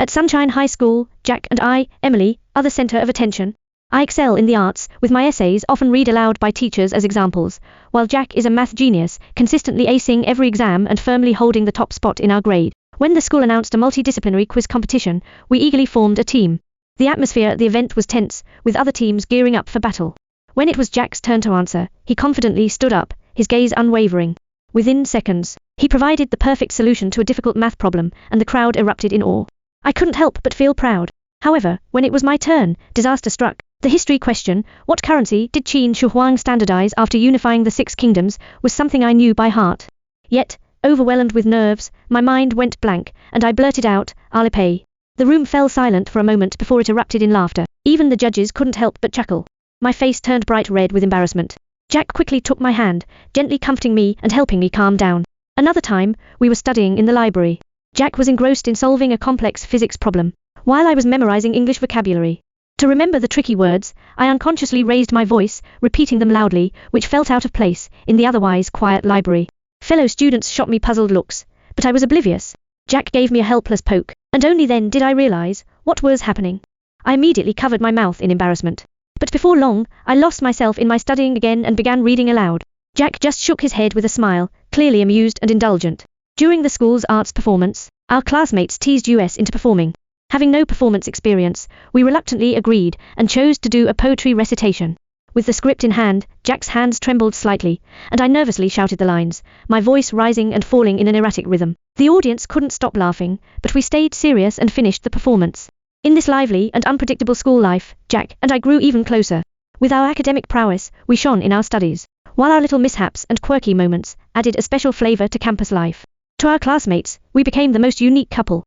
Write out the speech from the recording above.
At Sunshine High School, Jack and I, Emily, are the center of attention. I excel in the arts, with my essays often read aloud by teachers as examples, while Jack is a math genius, consistently acing every exam and firmly holding the top spot in our grade. When the school announced a multidisciplinary quiz competition, we eagerly formed a team. The atmosphere at the event was tense, with other teams gearing up for battle. When it was Jack's turn to answer, he confidently stood up, his gaze unwavering. Within seconds, he provided the perfect solution to a difficult math problem, and the crowd erupted in awe. I couldn't help but feel proud. However, when it was my turn, disaster struck. The history question, what currency did Qin Shi Huang standardize after unifying the Six Kingdoms, was something I knew by heart. Yet, overwhelmed with nerves, my mind went blank, and I blurted out, Alipay. The room fell silent for a moment before it erupted in laughter. Even the judges couldn't help but chuckle. My face turned bright red with embarrassment. Jack quickly took my hand, gently comforting me and helping me calm down. Another time, we were studying in the library. Jack was engrossed in solving a complex physics problem, while I was memorizing English vocabulary. To remember the tricky words, I unconsciously raised my voice, repeating them loudly, which felt out of place in the otherwise quiet library. Fellow students shot me puzzled looks, but I was oblivious. Jack gave me a helpless poke, and only then did I realize what was happening. I immediately covered my mouth in embarrassment. But before long, I lost myself in my studying again and began reading aloud. Jack just shook his head with a smile, clearly amused and indulgent. During the school's arts performance, our classmates teased us into performing. Having no performance experience, we reluctantly agreed and chose to do a poetry recitation. With the script in hand, Jack's hands trembled slightly, and I nervously shouted the lines, my voice rising and falling in an erratic rhythm. The audience couldn't stop laughing, but we stayed serious and finished the performance. In this lively and unpredictable school life, Jack and I grew even closer. With our academic prowess, we shone in our studies, while our little mishaps and quirky moments added a special flavor to campus life. To our classmates, we became the most unique couple,